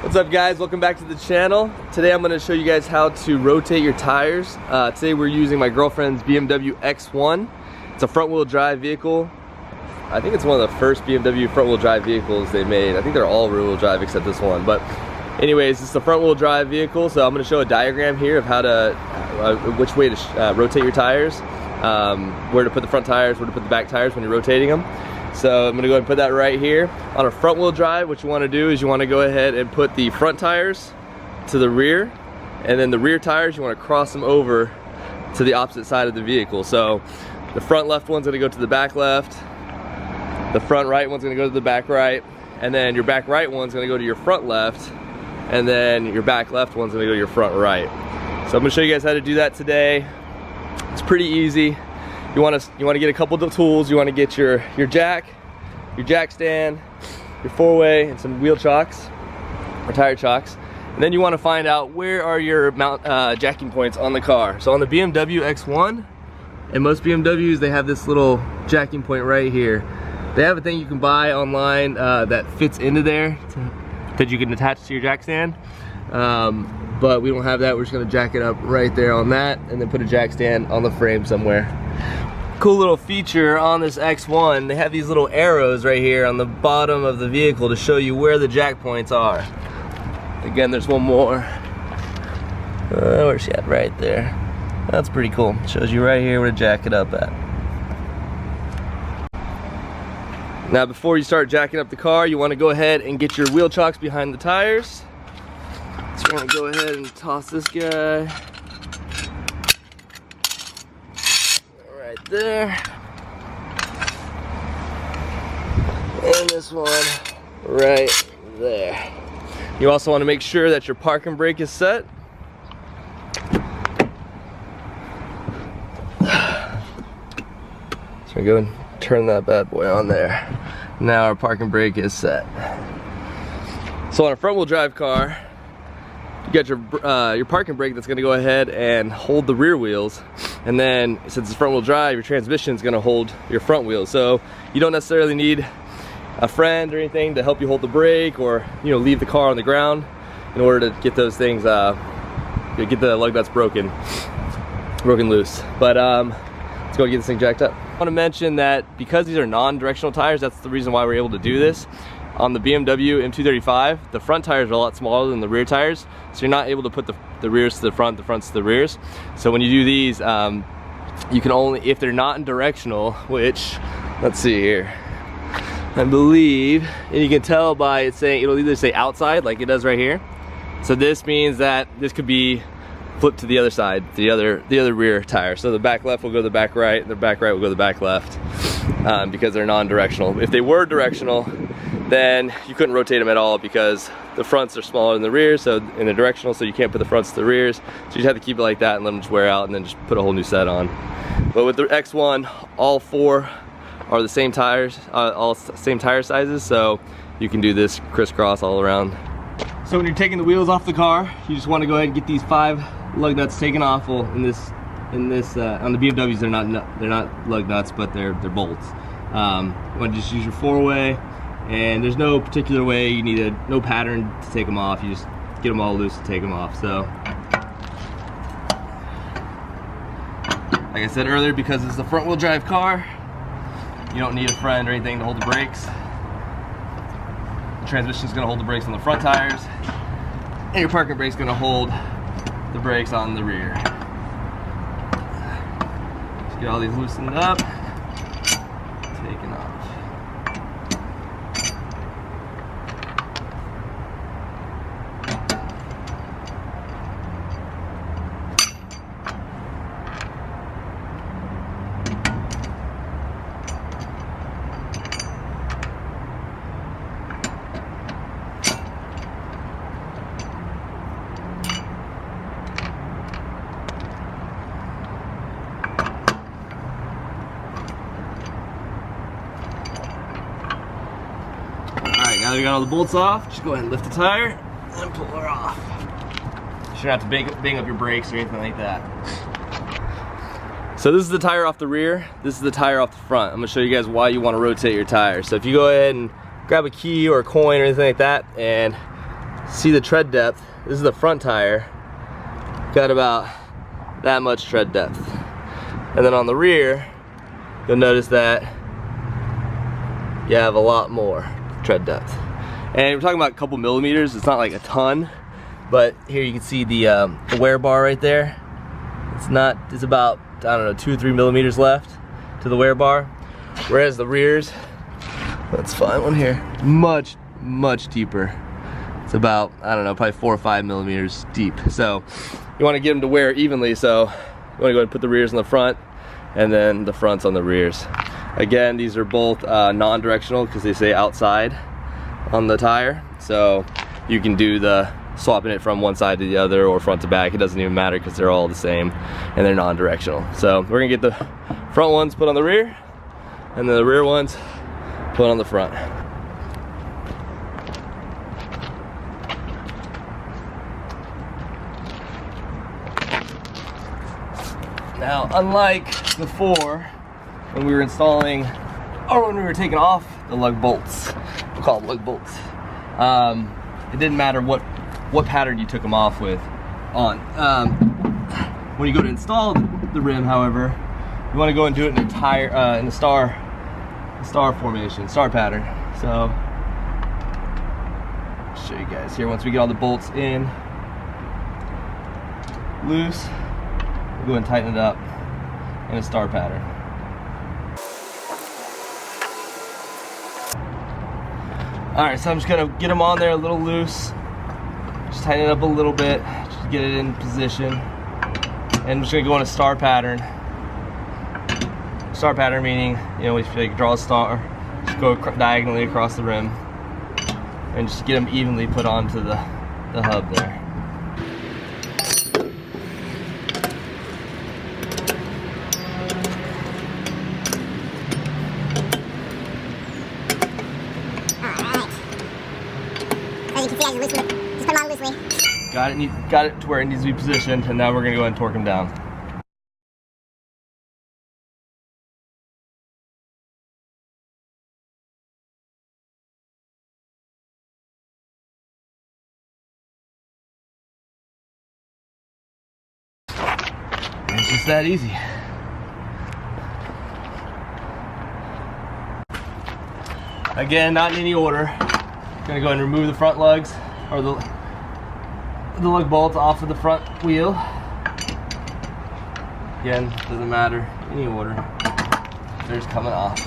What's up guys, welcome back to the channel. Today I'm going to show you guys how to rotate your tires. Today we're using my girlfriend's BMW X1. It's a front wheel drive vehicle. I think it's one of the first BMW front wheel drive vehicles they made. I think they're all rear wheel drive except this one. But anyways, it's a front wheel drive vehicle, so I'm going to show a diagram here of how to, which way to rotate your tires. Where to put the front tires, where to put the back tires when you're rotating them. So I'm gonna go ahead and put that right here. On a front wheel drive, what you wanna do is you wanna go ahead and put the front tires to the rear, and then the rear tires, you wanna cross them over to the opposite side of the vehicle. So the front left one's gonna go to the back left, the front right one's gonna go to the back right, and then your back right one's gonna go to your front left, and then your back left one's gonna go to your front right. So I'm gonna show you guys how to do that today. It's pretty easy. You want to get a couple of tools. You want to get your jack stand, your four-way, and some wheel chocks or tire chocks. And then you want to find out where are your jacking points on the car. So on the BMW X1 and most BMWs, they have this little jacking point right here. They have a thing you can buy online that fits into there that you can attach to your jack stand. But we don't have that. We're just gonna jack it up right there on that and then put a jack stand on the frame somewhere. Cool little feature on this X1, they have these little arrows right here on the bottom of the vehicle to show you where the jack points are. Again, there's one more. Where's she at? Right there. That's pretty cool. Shows you right here where to jack it up at. Now before you start jacking up the car, you want to go ahead and get your wheel chocks behind the tires. So we're gonna go ahead and toss this guy right there, and this one right there. You also want to make sure that your parking brake is set. So we go and turn that bad boy on there. Now our parking brake is set. So on a front wheel drive car, you got your parking brake that's going to go ahead and hold the rear wheels, and then since it's front wheel drive, your transmission is going to hold your front wheels. So you don't necessarily need a friend or anything to help you hold the brake, or leave the car on the ground in order to get those things get the lug nuts broken loose. But let's go get this thing jacked up. I want to mention that because these are non-directional tires, that's the reason why we're able to do this. On the BMW M235, the front tires are a lot smaller than the rear tires, so you're not able to put the rears to the front, the fronts to the rears. So when you do these, you can only, if they're not in directional, which, let's see here, I believe, and you can tell by it saying, it'll either say outside, like it does right here. So this means that this could be flipped to the other side, the other rear tire. So the back left will go to the back right, and the back right will go to the back left, because they're non-directional. If they were directional, then you couldn't rotate them at all because the fronts are smaller than the rears, so in the directional, so you can't put the fronts to the rears. So you have to keep it like that and let them just wear out and then just put a whole new set on. But with the X1, all four are the same tires, all same tire sizes, so you can do this crisscross all around. So when you're taking the wheels off the car, you just want to go ahead and get these 5 lug nuts taken off. Well, on the BMWs, they're not lug nuts, but they're bolts. You want to just use your 4-way. And there's no particular way you need no pattern to take them off. You just get them all loose to take them off. So, like I said earlier, because it's a front wheel drive car, you don't need a friend or anything to hold the brakes. The transmission is going to hold the brakes on the front tires, and your parking brake is going to hold the brakes on the rear. Just get all these loosened up, taken off. Now that we got all the bolts off, just go ahead and lift the tire and pull her off. You shouldn't have to bang up your brakes or anything like that. So this is the tire off the rear, this is the tire off the front. I'm gonna show you guys why you wanna rotate your tires. So if you go ahead and grab a key or a coin or anything like that and See the tread depth. This is the front tire. Got about that much tread depth. And then on the rear, you'll notice that you have a lot more tread depth. And we're talking about a couple millimeters. It's not like a ton, but here you can see the wear bar right there. It's about, I don't know, 2 or 3 millimeters left to the wear bar. Whereas the rears, let's find one here, much deeper. It's about, I don't know, probably 4 or 5 millimeters deep. So you want to get them to wear evenly, so you want to go ahead and put the rears in the front and then the fronts on the rears. Again, these are both non-directional because they say outside on the tire. So you can do the swapping it from one side to the other or front to back. It doesn't even matter because they're all the same and they're non-directional. So we're gonna get the front ones put on the rear and then the rear ones put on the front. Now, unlike before, when we were installing, or when we were taking off the lug bolts, we'll call them lug bolts, it didn't matter what pattern you took them off with on. When you go to install the rim, however, you want to go and do it in a star formation, star pattern. So, I'll show you guys here. Once we get all the bolts in loose, we'll go and tighten it up in a star pattern. Alright, so I'm just gonna get them on there a little loose. Just tighten it up a little bit, just get it in position. And I'm just gonna go in a star pattern. Star pattern meaning, you know, if you draw a star, just go diagonally across the rim and just get them evenly put onto the hub there. Just put them on loosely. Got it to where it needs to be positioned, and now we're gonna go ahead and torque them down. It's just that easy. Again, not in any order. Gonna go ahead and remove the front lugs, or the lug bolts off of the front wheel. Again, doesn't matter, any order. They're just coming off.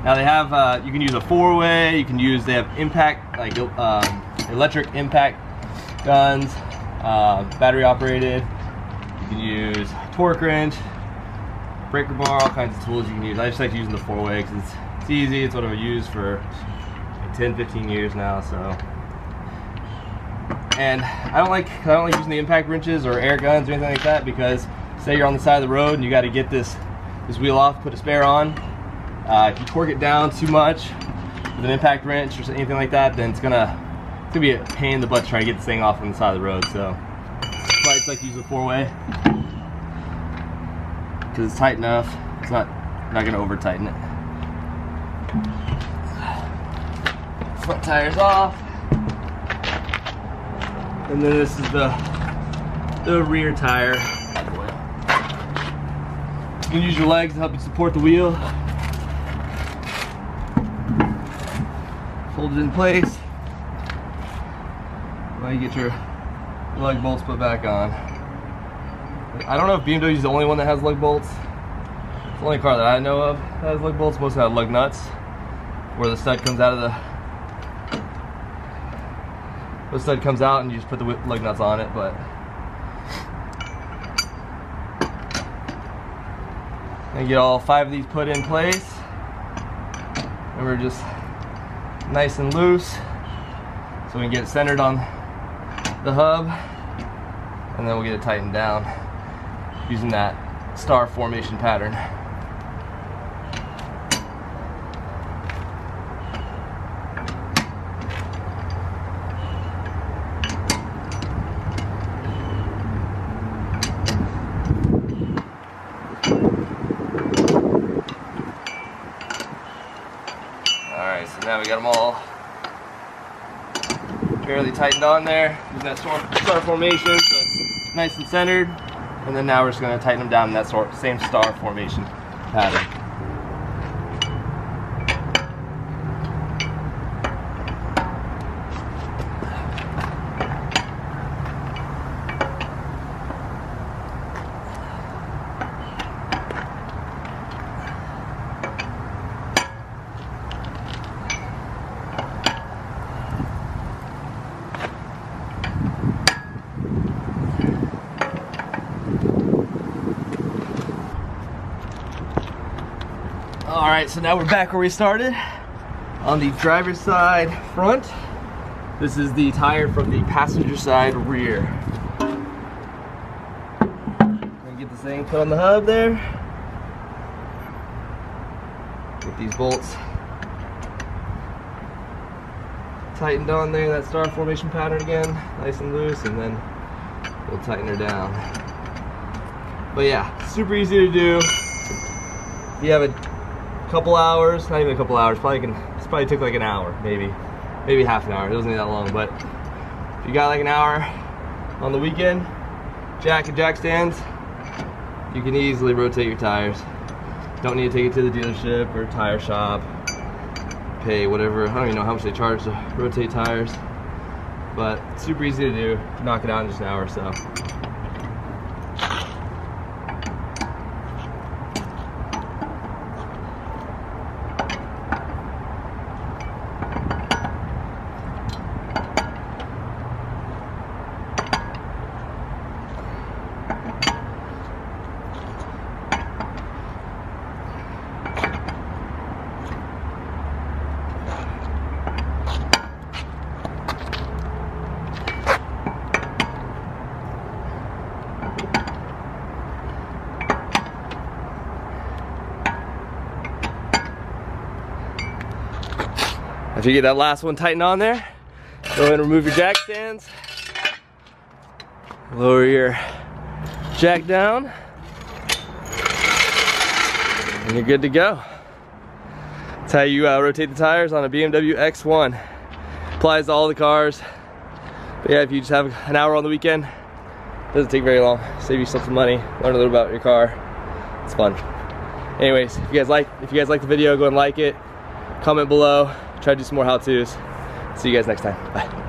Now they have, you can use a 4-way, they have impact, like electric impact guns, battery operated. You can use torque wrench, breaker bar, all kinds of tools you can use. I just like using the 4-way because it's easy. It's what I've used for like 10-15 years now. So, and I don't like using the impact wrenches or air guns or anything like that, because say you're on the side of the road and you got to get this wheel off, put a spare on. If you torque it down too much with an impact wrench or anything like that, then it's gonna be a pain in the butt to try to get this thing off on the side of the road. So that's why I just like to use the 4-way, because it's tight enough. It's not gonna over tighten it. Front tire's off, and then this is the rear tire. You can use your legs to help you support the wheel. Hold it in place while you get your lug bolts put back on. I don't know if BMW is the only one that has lug bolts. It's the only car that I know of that has lug bolts. Most have lug nuts, where the stud comes out of the stud comes out and you just put the lug nuts on it. But and get all 5 of these put in place, and we're just nice and loose, so we can get it centered on the hub, and then we'll get it tightened down using that star formation pattern. Alright, so now we got them all Barely tightened on there. Using that star formation so it's nice and centered. And then now we're just going to tighten them down in that same star formation pattern. Alright, so now we're back where we started. On the driver's side front, this is the tire from the passenger side rear. Gonna get this thing put on the hub there. Get these bolts tightened on there, that star formation pattern again, nice and loose, and then we'll tighten her down. But yeah, super easy to do. If you have a couple hours, not even a couple hours, this probably took like an hour, maybe half an hour. It wasn't that long, but if you got like an hour on the weekend, jack and jack stands, you can easily rotate your tires. Don't need to take it to the dealership or tire shop, pay whatever, I don't even know how much they charge to rotate tires, but super easy to do. Knock it out in just an hour or so. After you get that last one tightened on there, go ahead and remove your jack stands. Lower your jack down. And you're good to go. That's how you rotate the tires on a BMW X1. Applies to all the cars. But yeah, if you just have an hour on the weekend, it doesn't take very long. Save yourself some money, learn a little about your car. It's fun. Anyways, if you guys like the video, go and like it. Comment below. Try to do some more how-tos. See you guys next time. Bye.